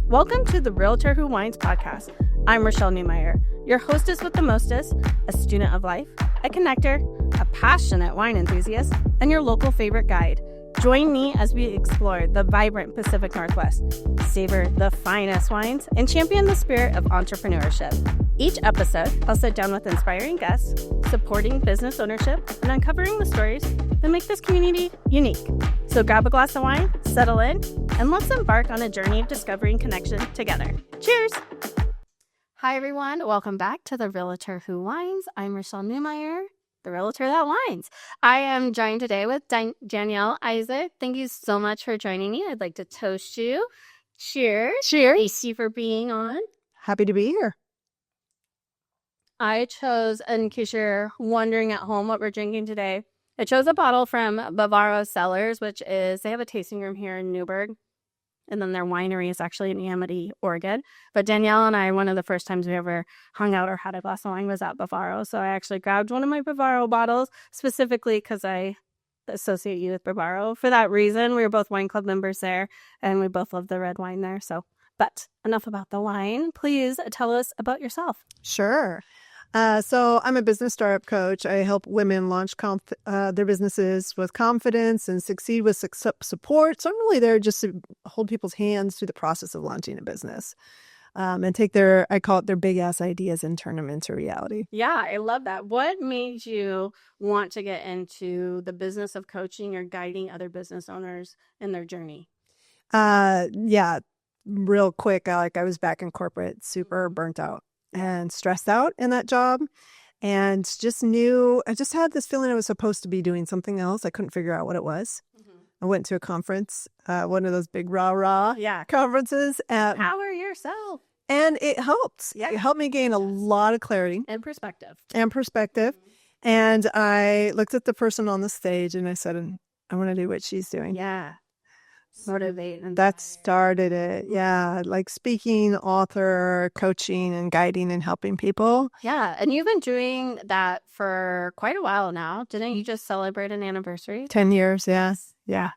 Welcome to the Realtor Who Wines podcast. I'm Rashelle Newmyer, your hostess with the mostest, a student of life, a connector, a passionate wine enthusiast, and your local favorite guide. Join me as we explore the vibrant Pacific Northwest, savor the finest wines, and champion the spirit of entrepreneurship. Each episode, I'll sit down with inspiring guests, supporting business ownership, and uncovering the stories that make this community unique. So grab a glass of wine, settle in, and let's embark on a journey of discovery and connection together. Cheers! Hi, everyone. Welcome back to the Realtor Who Wines. I'm Rashelle Newmyer, the Realtor That Wines. I am joined today with Danielle Isaac. Thank you so much for joining me. I'd like to toast you. Cheers. Cheers. Thank you for being on. Happy to be here. I chose, in case you're wondering at home what we're drinking today, I chose a bottle from Bavaro Cellars, which is, they have a tasting room here in Newburgh. And then their winery is actually in Amity, Oregon. But Danielle and I, one of the first times we ever hung out or had a glass of wine was at Bavaro. So I actually grabbed one of my Bavaro bottles, specifically because I associate you with Bavaro. For that reason, we were both wine club members there, and we both love the red wine there. But enough about the wine. Please tell us about yourself. Sure. So I'm a business startup coach. I help women launch their businesses with confidence and succeed with support. So I'm really there just to hold people's hands through the process of launching a business and take I call it their big ass ideas and turn them into reality. Yeah, I love that. What made you want to get into the business of coaching or guiding other business owners in their journey? Yeah, real quick. I was back in corporate, super burnt out and stressed out in that job, and I just had this feeling I was supposed to be doing something else. I couldn't figure out what it was. I went to a conference, one of those big rah-rah conferences. Power yourself. And it helped. Yeah. It helped me gain a lot of clarity. And perspective. And I looked at the person on the stage and I said, I want to do what she's doing. Yeah. Motivate. And that started it. Yeah. Like speaking, author, coaching, and guiding and helping people. Yeah. And you've been doing that for quite a while now. Didn't you just celebrate an anniversary? 10 years. Yeah. Yeah.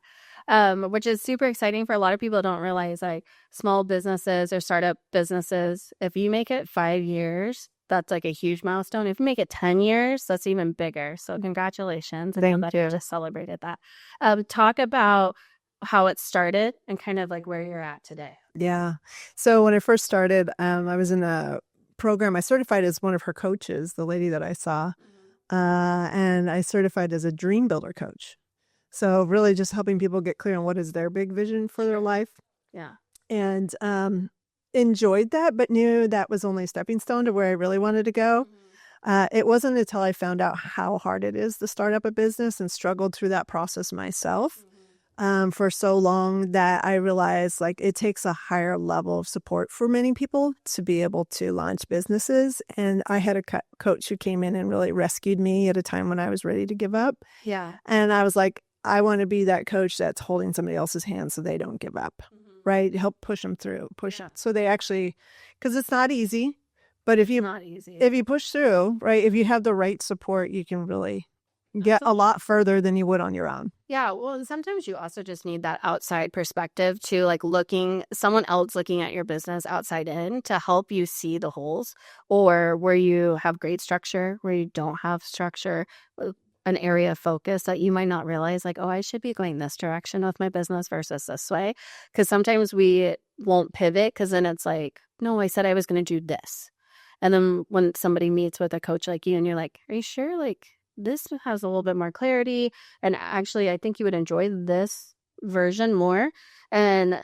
Which is super exciting for a lot of people. Don't realize, like, small businesses or startup businesses, if you make it 5 years, that's like a huge milestone. If you make it 10 years, that's even bigger. So congratulations. Thank you. Just celebrated that. Talk about how it started and kind of like where you're at today. Yeah. So when I first started, I was in a program. I certified as one of her coaches, the lady that I saw, and I certified as a dream builder coach. So really just helping people get clear on what is their big vision for their life. Yeah. And enjoyed that, but knew that was only a stepping stone to where I really wanted to go. It wasn't until I found out how hard it is to start up a business and struggled through that process myself for so long that I realized, like, it takes a higher level of support for many people to be able to launch businesses. And I had a coach who came in and really rescued me at a time when I was ready to give up. Yeah. And I was like, I want to be that coach that's holding somebody else's hand so they don't give up, right? Help push them through, so they actually, because it's not easy, but if you push through, right, if you have the right support, you can really get a lot further than you would on your own. Yeah. Well, and sometimes you also just need that outside perspective to, like, someone else looking at your business outside in to help you see the holes, or where you have great structure, where you don't have structure, an area of focus that you might not realize, like, oh, I should be going this direction with my business versus this way. Because sometimes we won't pivot because then it's like, no, I said I was going to do this. And then when somebody meets with a coach like you and you're like, are you sure? Like, this has a little bit more clarity. And actually, I think you would enjoy this version more. And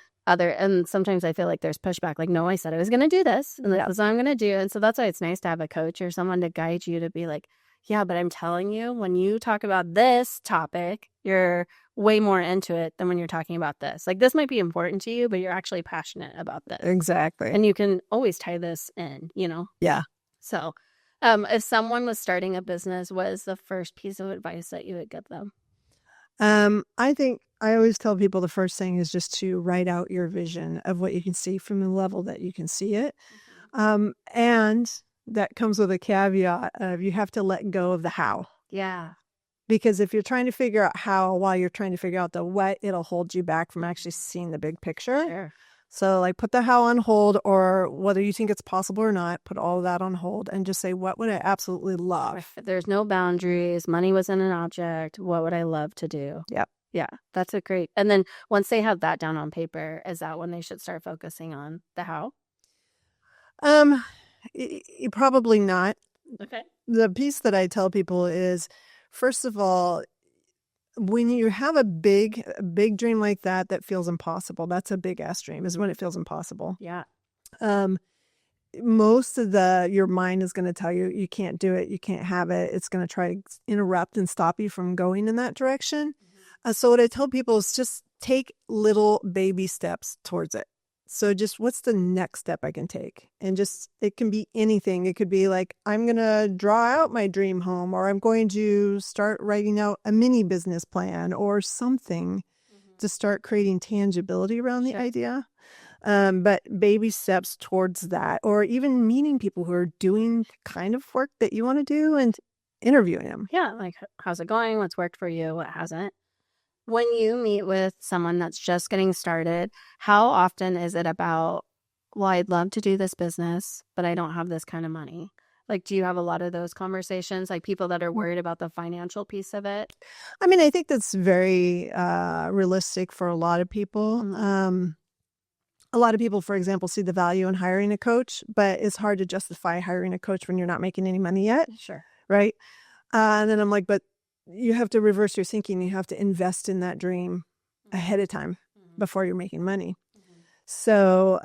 sometimes I feel like there's pushback, like, no, I said I was going to do this, and that's what I'm going to do. And so that's why it's nice to have a coach or someone to guide you to be like, yeah, but I'm telling you, when you talk about this topic, you're way more into it than when you're talking about this. Like, this might be important to you, but you're actually passionate about this. Exactly. And you can always tie this in, Yeah. So if someone was starting a business, what is the first piece of advice that you would give them? I think I always tell people the first thing is just to write out your vision of what you can see from the level that you can see it. And that comes with a caveat of you have to let go of the how. Yeah. Because if you're trying to figure out how while you're trying to figure out the what, it'll hold you back from actually seeing the big picture. Sure. So like put the how on hold, or whether you think it's possible or not, put all of that on hold and just say, what would I absolutely love? If there's no boundaries, money wasn't an object, what would I love to do? Yep. Yeah, that's a great. And then once they have that down on paper, is that when they should start focusing on the how? Probably not. Okay. The piece that I tell people is, first of all, when you have a big dream like that feels impossible, that's a big ass dream, is when it feels impossible. Yeah. Most of your mind is going to tell you you can't do it, you can't have it. It's going to try to interrupt and stop you from going in that direction. So what I tell people is just take little baby steps towards it. So just what's the next step I can take? And just, it can be anything. It could be like, I'm going to draw out my dream home, or I'm going to start writing out a mini business plan or something to start creating tangibility around the idea. But baby steps towards that, or even meeting people who are doing kind of work that you want to do and interviewing them. Yeah. Like, how's it going? What's worked for you? What hasn't? When you meet with someone that's just getting started, how often is it about, well, I'd love to do this business, but I don't have this kind of money? Like, do you have a lot of those conversations, like people that are worried about the financial piece of it? I mean, I think that's very realistic for a lot of people. A lot of people, for example, see the value in hiring a coach, but it's hard to justify hiring a coach when you're not making any money yet. Sure. Right? And then I'm like, but you have to reverse your thinking. You have to invest in that dream ahead of time before you're making money. So,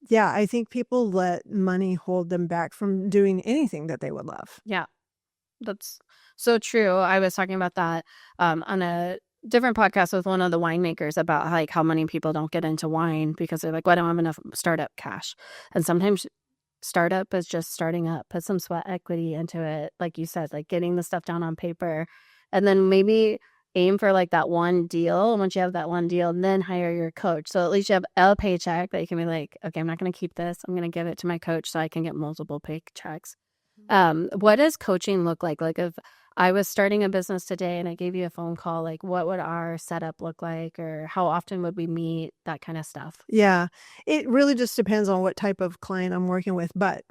yeah, I think people let money hold them back from doing anything that they would love. Yeah, that's so true. I was talking about that on a different podcast with one of the winemakers about like how many people don't get into wine because they're like, well, I don't have enough startup cash. And sometimes startup is just starting up, put some sweat equity into it. Like you said, like getting the stuff down on paper, and then maybe aim for like that one deal. And once you have that one deal, then hire your coach. So at least you have a paycheck that you can be like, okay, I'm not going to keep this. I'm going to give it to my coach so I can get multiple paychecks. What does coaching look like? Like if I was starting a business today and I gave you a phone call, like what would our setup look like, or how often would we meet, that kind of stuff? Yeah, it really just depends on what type of client I'm working with. But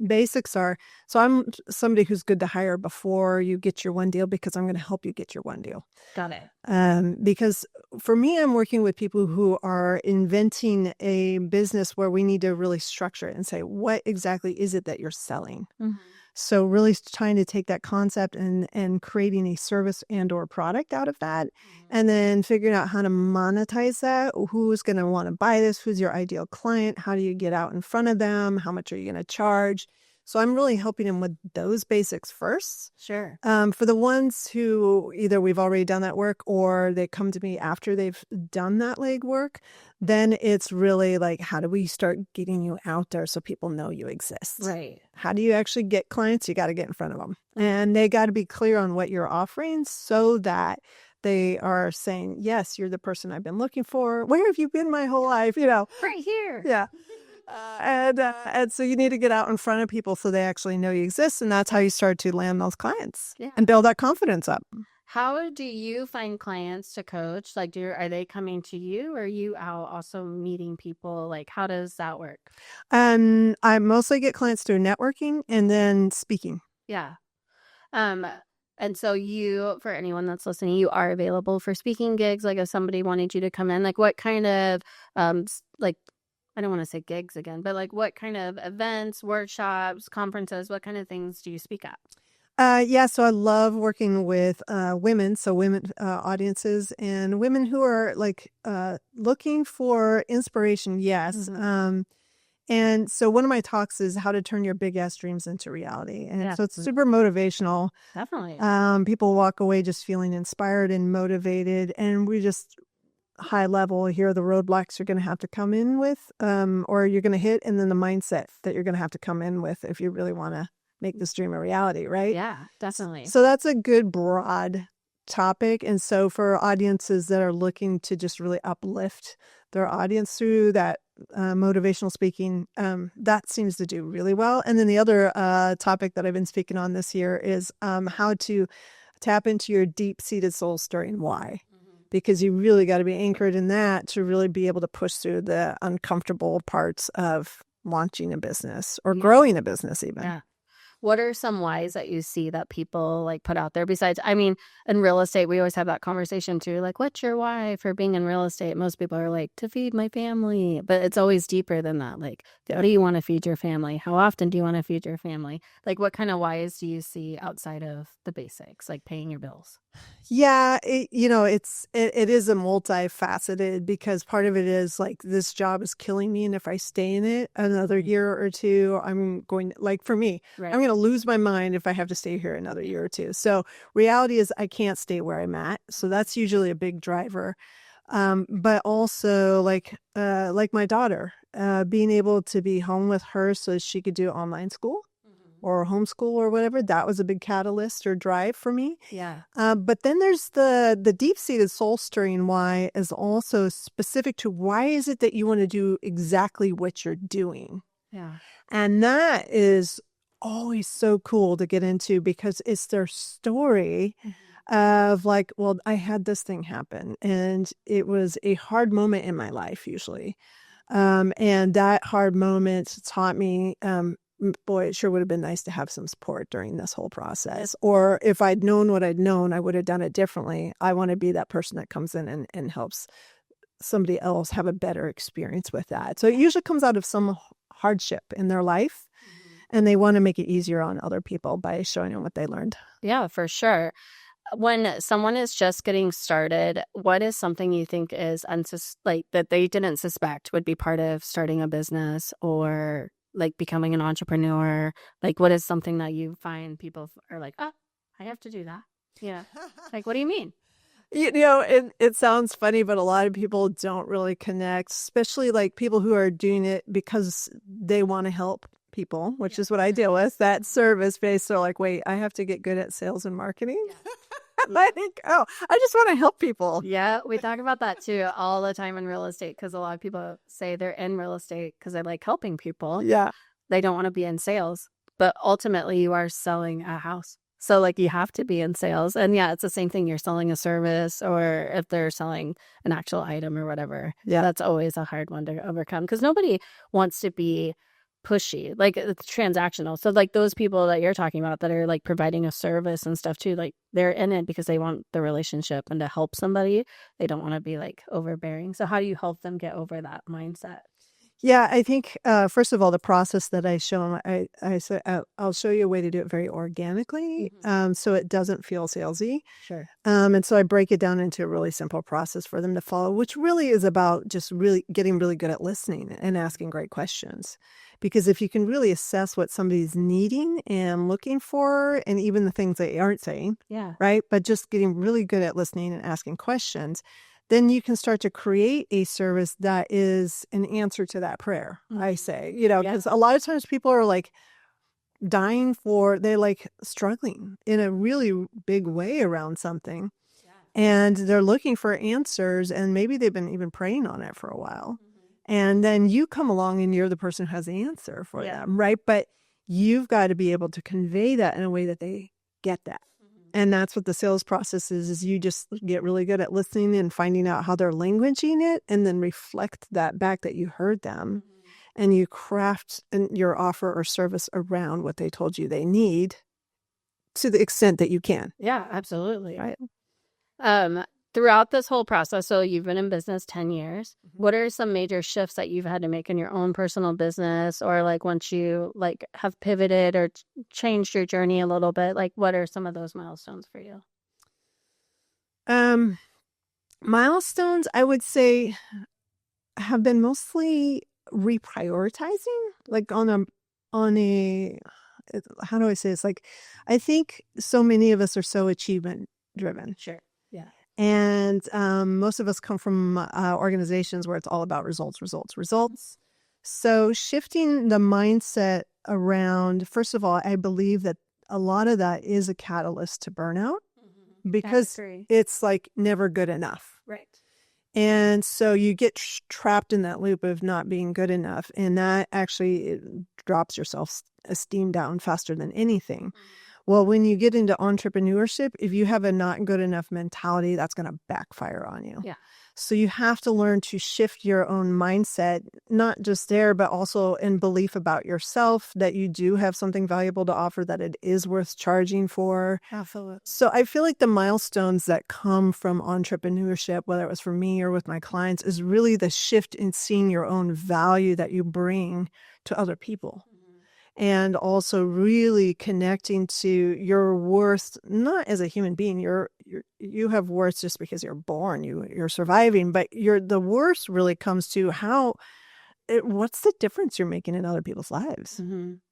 basics are, so I'm somebody who's good to hire before you get your one deal, because I'm going to help you get your one deal. Got it. Because for me, I'm working with people who are inventing a business where we need to really structure it and say, what exactly is it that you're selling? So really trying to take that concept and creating a service and or product out of that, and then figuring out how to monetize that. Who's going to want to buy this? Who's your ideal client? How do you get out in front of them? How much are you going to charge? So I'm really helping them with those basics first. Sure. For the ones who either we've already done that work or they come to me after they've done that legwork, then it's really like, how do we start getting you out there so people know you exist? Right. How do you actually get clients? You got to get in front of them. And they got to be clear on what you're offering so that they are saying, yes, you're the person I've been looking for. Where have you been my whole life? You know, Right here. Yeah. And so you need to get out in front of people so they actually know you exist. And that's how you start to land those clients and build that confidence up. How do you find clients to coach? Like, are they coming to you, or are you out also meeting people? Like, how does that work? I mostly get clients through networking and then speaking. Yeah. And so for anyone that's listening, you are available for speaking gigs. Like if somebody wanted you to come in, like what kind of, like, I don't want to say gigs again, but like what kind of events, workshops, conferences, what kind of things do you speak at? Yeah, so I love working with women, so women audiences and women who are like looking for inspiration. Yes. And so one of my talks is how to turn your big ass dreams into reality. And so it's super motivational. Definitely. People walk away just feeling inspired and motivated. And we just high level, here are the roadblocks you're going to have to come in with, or you're going to hit, and then the mindset that you're going to have to come in with if you really want to make this dream a reality, right? Yeah, definitely. So that's a good broad topic. And so for audiences that are looking to just really uplift their audience through that motivational speaking, that seems to do really well. And then the other topic that I've been speaking on this year is how to tap into your deep-seated soul story and why. because you really got to be anchored in that to really be able to push through the uncomfortable parts of launching a business or growing a business even. Yeah. What are some whys that you see that people like put out there besides, I mean, in real estate, we always have that conversation too. Like, what's your why for being in real estate? Most people are like, to feed my family, but it's always deeper than that. Like, how do you want to feed your family? How often do you want to feed your family? Like, what kind of whys do you see outside of the basics, like paying your bills? Yeah, it is a multifaceted, because part of it is like, this job is killing me, and if I stay in it another year or two, I'm going, like for me, Right. I'm going to lose my mind if I have to stay here another year or two. So reality is I can't stay where I'm at. So that's usually a big driver. But also like my daughter, being able to be home with her so she could do online school or homeschool or whatever, that was a big catalyst or drive for me. Yeah. But then there's the deep-seated soul-stirring why is also specific to why is it that you want to do exactly what you're doing. Yeah. And that is always so cool to get into, because it's their story of like, well, I had this thing happen and it was a hard moment in my life usually. And that hard moment taught me, boy, it sure would have been nice to have some support during this whole process. Or if I'd known what I'd known, I would have done it differently. I want to be that person that comes in and helps somebody else have a better experience with that. So it usually comes out of some hardship in their life, and they want to make it easier on other people by showing them what they learned. Yeah, for sure. When someone is just getting started, what is something you think is like that they didn't suspect would be part of starting a business or like becoming an entrepreneur? Like, what is something that you find people are like, oh, I have to do that? Yeah. Like, what do you mean? It sounds funny, but a lot of people don't really connect, especially like people who are doing it because they want to help people, which is what I deal with, that service based. They're like, wait, I have to get good at sales and marketing. And I think, oh, I just want to help people. Yeah, we talk about that too all the time in real estate, because a lot of people say they're in real estate because they like helping people. Yeah. They don't want to be in sales, but ultimately you are selling a house. So like you have to be in sales. And yeah, it's the same thing. You're selling a service, or if they're selling an actual item or whatever. Yeah. That's always a hard one to overcome, because nobody wants to be pushy. Like, it's transactional. So like those people that you're talking about that are like providing a service and stuff too, like they're in it because they want the relationship and to help somebody. They don't want to be like overbearing. So how do you help them get over that mindset? Yeah, I think first of all, the process that I show them, I say I'll show you a way to do it very organically, so it doesn't feel salesy. Sure. And so I break it down into a really simple process for them to follow, which really is about just really getting really good at listening and asking great questions. Because if you can really assess what somebody's needing and looking for, and even the things they aren't saying, right? But just getting really good at listening and asking questions, then you can start to create a service that is an answer to that prayer, I say, because a lot of times people are like they're like struggling in a really big way around something. And they're looking for answers, and maybe they've been even praying on it for a while. And then you come along and you're the person who has the answer for them, right? But you've got to be able to convey that in a way that they get that. And that's what the sales process is you just get really good at listening and finding out how they're languaging it, and then reflect that back that you heard them. And you craft your offer or service around what they told you they need to the extent that you can. Yeah, absolutely. Right. Throughout this whole process, so you've been in business 10 years. What are some major shifts that you've had to make in your own personal business, or like once you like have pivoted or changed your journey a little bit? Like, what are some of those milestones for you? Milestones, I would say, have been mostly reprioritizing, like on a how do I say this? Like, I think so many of us are so achievement driven. Sure. Yeah. And most of us come from organizations where it's all about results. So shifting the mindset around, first of all, I believe that a lot of that is a catalyst to burnout, because it's like never good enough. Right. And so you get trapped in that loop of not being good enough. And that actually drops your self-esteem down faster than anything. Well, when you get into entrepreneurship, if you have a not good enough mentality, that's going to backfire on you. Yeah. So you have to learn to shift your own mindset, not just there, but also in belief about yourself, that you do have something valuable to offer, that it is worth charging for. Absolutely. So I feel like the milestones that come from entrepreneurship, whether it was for me or with my clients, is really the shift in seeing your own value that you bring to other people. And also really connecting to your worth, not as a human being. You have worth just because you're born, you're surviving, but the worth really comes to what's the difference you're making in other people's lives,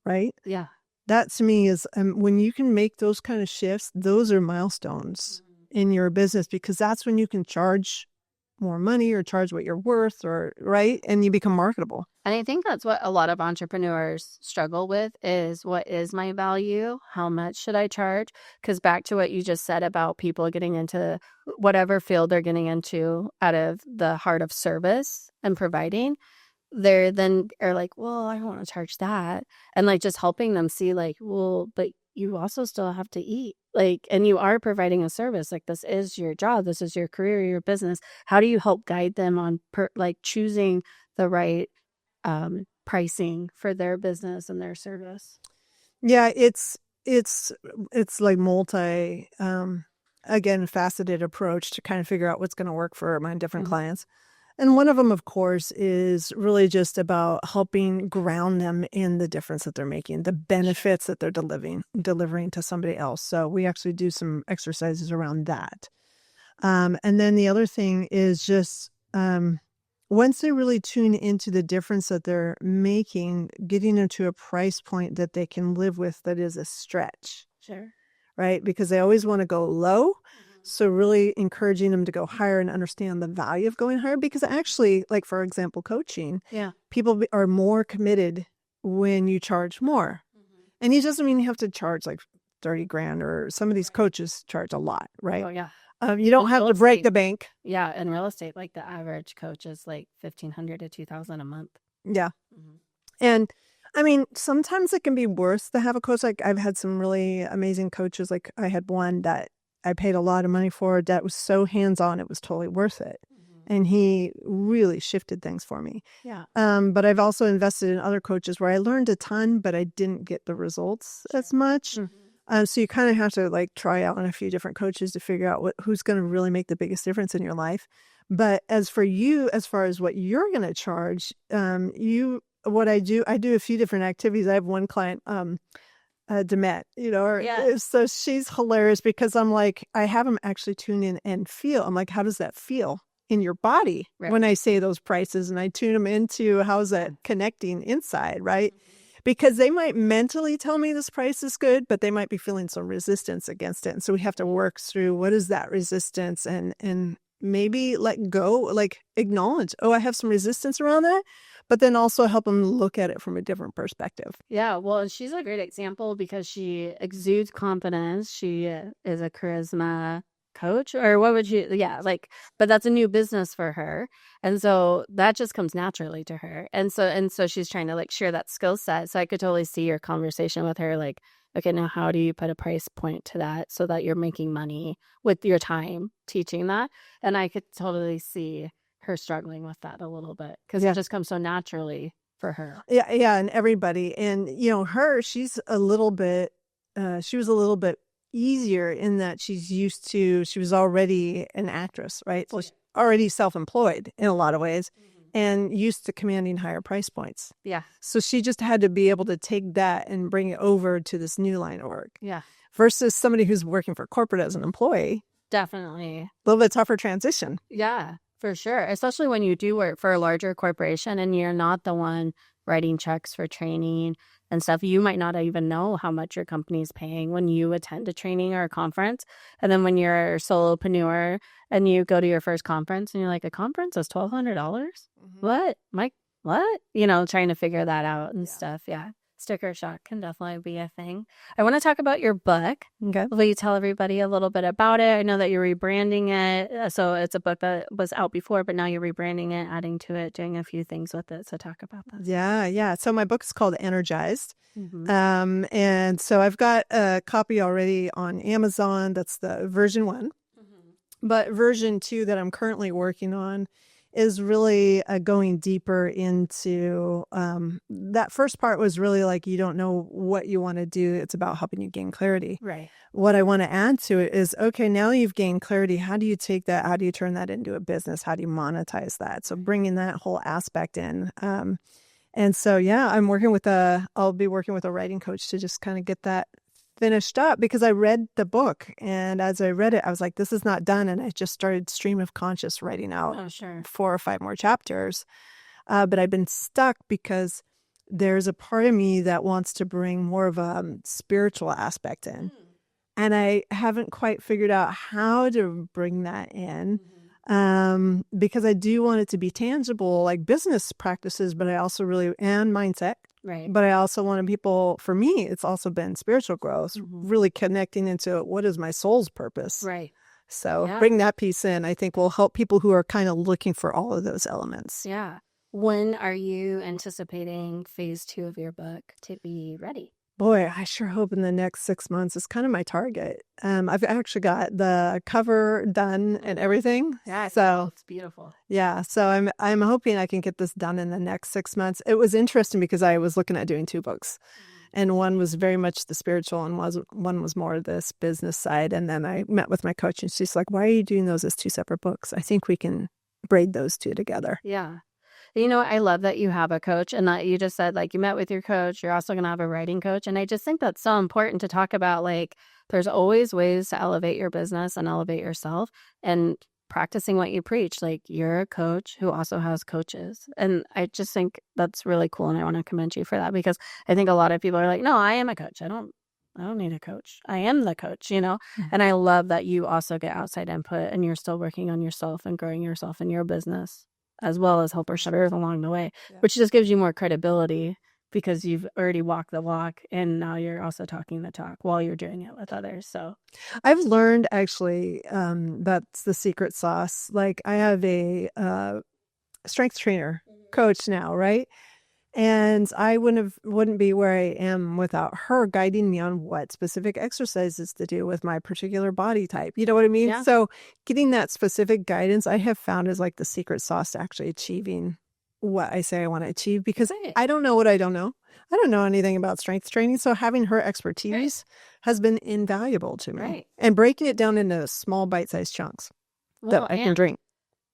right? Yeah. That to me is when you can make those kind of shifts, those are milestones in your business, because that's when you can charge more money or charge what you're worth, or right, and you become marketable. And I think that's what a lot of entrepreneurs struggle with is, what is my value? How much should I charge? Because back to what you just said about people getting into whatever field they're getting into out of the heart of service and providing, they're then are like, well, I don't want to charge that. And like just helping them see like, well, but you also still have to eat. Like, and you are providing a service. Like, this is your job. This is your career, your business. How do you help guide them on like choosing the right pricing for their business and their service? Yeah, it's like multi again faceted approach to kind of figure out what's going to work for my different clients. And one of them, of course, is really just about helping ground them in the difference that they're making, the benefits that they're delivering to somebody else. So we actually do some exercises around that. And then the other thing is just once they really tune into the difference that they're making, getting into a price point that they can live with that is a stretch. Sure. Right? Because they always want to go low. So really encouraging them to go higher and understand the value of going higher, because actually, like, for example, coaching, people are more committed when you charge more. And it doesn't mean you have to charge like 30 grand, or some of these coaches charge a lot, right? Oh, yeah. You don't have to break the bank. Yeah. In real estate, like the average coach is like $1,500 to $2,000 a month. Yeah. And I mean, sometimes it can be worse to have a coach. Like, I've had some really amazing coaches. Like, I had one that I paid a lot of money for that was so hands-on, it was totally worth it. And he really shifted things for me. Yeah. But I've also invested in other coaches where I learned a ton, but I didn't get the results as much. So you kind of have to like try out on a few different coaches to figure out who's going to really make the biggest difference in your life. But as for you, as far as what you're going to charge, what I do a few different activities. I have one client, Demet, so she's hilarious, because I'm like, I have them actually tune in and feel. I'm like, how does that feel in your body when I say those prices? And I tune them into how's that connecting inside, right? Because they might mentally tell me this price is good, but they might be feeling some resistance against it. And so we have to work through what is that resistance, and maybe let go, like acknowledge, oh, I have some resistance around that. But then also help them look at it from a different perspective. Yeah, well, and she's a great example because she exudes confidence. She is a charisma coach, or what would you, but that's a new business for her. And so that just comes naturally to her. And so she's trying to like share that skill set. So I could totally see your conversation with her, like, okay, now how do you put a price point to that so that you're making money with your time teaching that? And I could totally see her struggling with that a little bit, because it just comes so naturally for her. Yeah, and everybody. And she's a little bit she was a little bit easier in that she was already an actress, right? So she's already self-employed in a lot of ways, and used to commanding higher price points. Yeah. So she just had to be able to take that and bring it over to this new line of work. Yeah. Versus somebody who's working for corporate as an employee. Definitely. A little bit tougher transition. Yeah. For sure. Especially when you do work for a larger corporation and you're not the one writing checks for training and stuff. You might not even know how much your company's paying when you attend a training or a conference. And then when you're a solopreneur and you go to your first conference and you're like, a conference is $1,200? What? Mike, what? Trying to figure that out and stuff. Yeah. Sticker shock can definitely be a thing. I want to talk about your book. Okay. Will you tell everybody a little bit about it? I know that you're rebranding it. So it's a book that was out before, but now you're rebranding it, adding to it, doing a few things with it. So talk about that. Yeah. So my book is called Energized. Mm-hmm. And so I've got a copy already on Amazon. That's the version 1. But version 2 that I'm currently working on is really going deeper into that first part was really like you don't know what you want to do. It's about helping you gain clarity. Right. What I want to add to it is, okay, now you've gained clarity. How do you take that? How do you turn that into a business? How do you monetize that? So bringing that whole aspect in. And so, yeah, I'll be working with a writing coach to just kind of get that finished up because I read the book. And as I read it, I was like, this is not done. And I just started stream of conscious writing out 4 or 5 more chapters. But I've been stuck because there's a part of me that wants to bring more of a spiritual aspect in. And I haven't quite figured out how to bring that in. Because I do want it to be tangible, like business practices, but I also and mindset. Right. But I also wanted people, for me, it's also been spiritual growth, really connecting into what is my soul's purpose. Right. So bring that piece in, I think will help people who are kind of looking for all of those elements. Yeah. When are you anticipating phase 2 of your book to be ready? Boy, I sure hope in the next 6 months. It's kind of my target. I've actually got the cover done and everything. Yeah, so it's beautiful. Yeah, so I'm hoping I can get this done in the next 6 months. It was interesting because I was looking at doing 2 books, and one was very much the spiritual, and one was more this business side. And then I met with my coach, and she's like, "Why are you doing those as 2 separate books? I think we can braid those 2 together." Yeah. You know, I love that you have a coach and that you just said, like, you met with your coach. You're also going to have a writing coach. And I just think that's so important to talk about. Like, there's always ways to elevate your business and elevate yourself and practicing what you preach. Like, you're a coach who also has coaches. And I just think that's really cool. And I want to commend you for that because I think a lot of people are like, no, I am a coach. I don't need a coach. I am the coach, you know? And I love that you also get outside input and you're still working on yourself and growing yourself in your business, as well as help others along the way, which just gives you more credibility because you've already walked the walk and now you're also talking the talk while you're doing it with others. So I've learned actually that's the secret sauce. Like I have a strength trainer coach now, right? And I wouldn't be where I am without her guiding me on what specific exercises to do with my particular body type. You know what I mean? Yeah. So getting that specific guidance I have found is like the secret sauce to actually achieving what I say I want to achieve because I don't know what I don't know. I don't know anything about strength training. So having her expertise has been invaluable to me. And breaking it down into small bite-sized chunks that I can drink.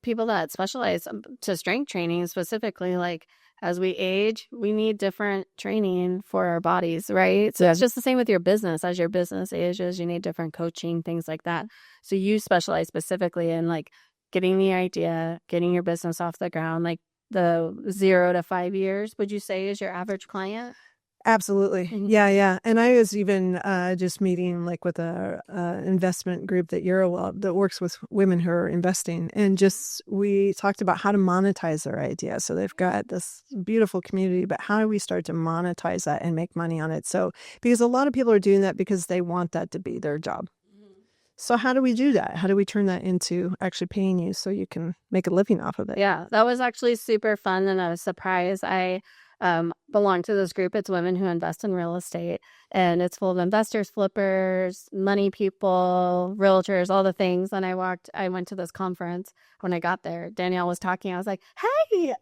People that specialize to strength training specifically, like as we age, we need different training for our bodies, right? So it's just the same with your business. As your business ages, you need different coaching, things like that. So you specialize specifically in like getting the idea, getting your business off the ground, like the 0 to 5 years, would you say is your average client? Absolutely. Yeah. And I was even just meeting like with a investment group that works with women who are investing. And just we talked about how to monetize their idea. So they've got this beautiful community, but how do we start to monetize that and make money on it? So because a lot of people are doing that because they want that to be their job. So how do we do that? How do we turn that into actually paying you so you can make a living off of it? Yeah, that was actually super fun. And I was surprised. I belong to this group. It's women who invest in real estate, and it's full of investors, flippers, money people, realtors, all the things. And I went to this conference. When I got there, Danielle was talking. I was like, "Hey,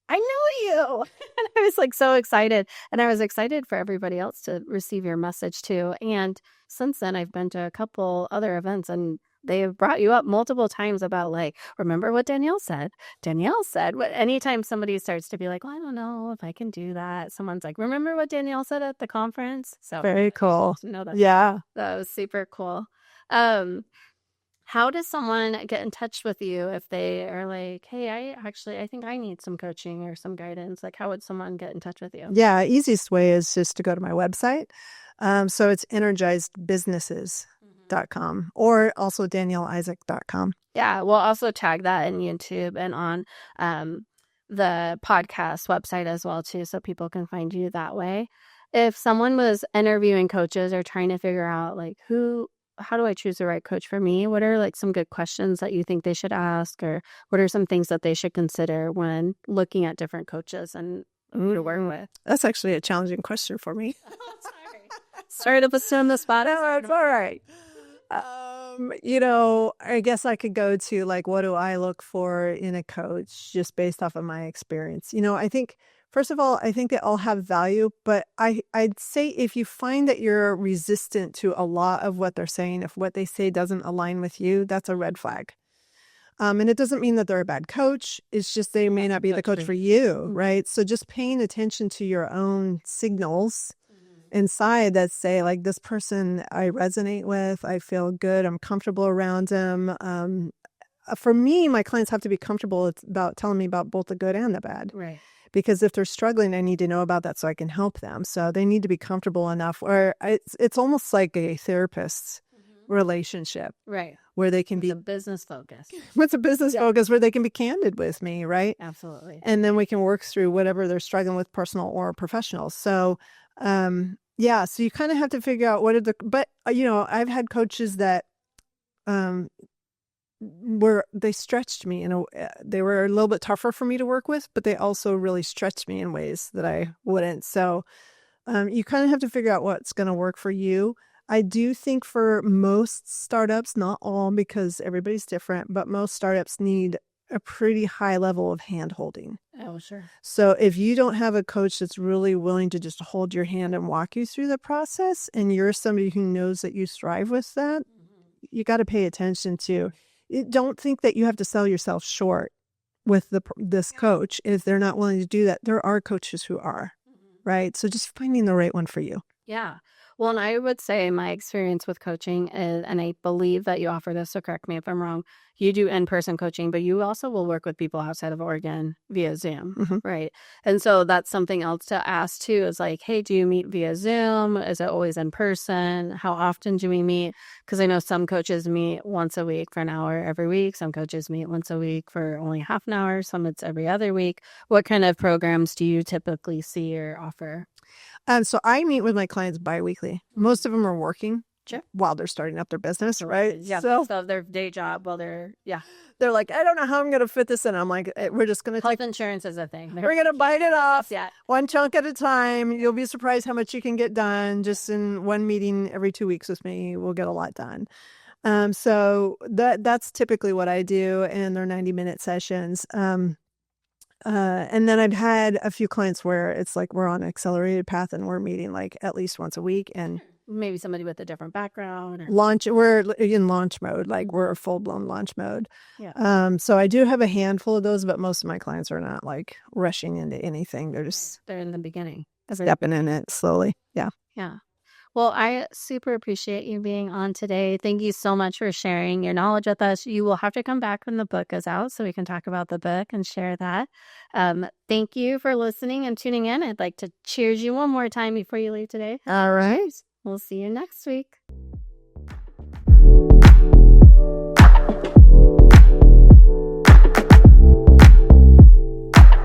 I know you." And I was like so excited. And I was excited for everybody else to receive your message too. And since then, I've been to a couple other events, and they have brought you up multiple times about like, remember what Danielle said? Danielle said, anytime somebody starts to be like, well, I don't know if I can do that. Someone's like, remember what Danielle said at the conference? So very cool. No, that was super cool. How does someone get in touch with you if they are like, hey, I think I need some coaching or some guidance? Like, how would someone get in touch with you? Yeah, easiest way is just to go to my website. So it's energizedbusinesses.com or also DanielleIsaac.com. Yeah, we'll also tag that in YouTube and on the podcast website as well too, so people can find you that way. If someone was interviewing coaches or trying to figure out like how do I choose the right coach for me? What are like some good questions that you think they should ask, or what are some things that they should consider when looking at different coaches and who to work with? That's actually a challenging question for me. Sorry to put you on the spot. No, it's all right. I guess I could go to like, what do I look for in a coach just based off of my experience? I think, first of all, I think they all have value, but I'd say if you find that you're resistant to a lot of what they're saying, if what they say doesn't align with you, that's a red flag. And it doesn't mean that they're a bad coach. It's just they may not be the coach for you, right? So just paying attention to your own signals inside that say like, this person I resonate with, I feel good, I'm comfortable around them. For me, my clients have to be comfortable. It's about telling me about both the good and the bad. Right. Because if they're struggling, I need to know about that so I can help them. So they need to be comfortable enough, or it's almost like a therapist's relationship. Right. Where they can be be a business focus. What's a business focus where they can be candid with me, right? Absolutely. And then we can work through whatever they're struggling with, personal or professional. So, so you kind of have to figure out but I've had coaches that, they stretched me they were a little bit tougher for me to work with, but they also really stretched me in ways that I wouldn't. So, you kind of have to figure out what's going to work for you. I do think for most startups, not all because everybody's different, but most startups need a pretty high level of hand holding. Oh, sure. So if you don't have a coach that's really willing to just hold your hand and walk you through the process, and you're somebody who knows that you strive with that, you got to pay attention to. Don't think that you have to sell yourself short with this coach if they're not willing to do that. There are coaches who are, right? So just finding the right one for you. Yeah. Well, and I would say my experience with coaching is, and I believe that you offer this, so correct me if I'm wrong, you do in-person coaching, but you also will work with people outside of Oregon via Zoom, right? And so that's something else to ask too, is like, hey, do you meet via Zoom? Is it always in person? How often do we meet? Because I know some coaches meet once a week for an hour every week. Some coaches meet once a week for only half an hour. Some it's every other week. What kind of programs do you typically see or offer? So I meet with my clients biweekly. Most of them are working while they're starting up their business, right? Yeah. So their day job while they're like, I don't know how I'm going to fit this in. I'm like, we're just going to health insurance is a thing. We're going to bite it off. Yeah. One chunk at a time. You'll be surprised how much you can get done just in one meeting every 2 weeks with me. We'll get a lot done. So that's typically what I do, and they're 90-minute sessions. And then I've had a few clients where it's like we're on an accelerated path and we're meeting like at least once a week, and maybe somebody with a different background. We're in launch mode, like we're full-blown launch mode. Yeah. So I do have a handful of those, but most of my clients are not like rushing into anything. They're in the beginning. Stepping in it slowly. Yeah. Yeah. Well, I super appreciate you being on today. Thank you so much for sharing your knowledge with us. You will have to come back when the book goes out so we can talk about the book and share that. Thank you for listening and tuning in. I'd like to cheers you one more time before you leave today. All right. We'll see you next week.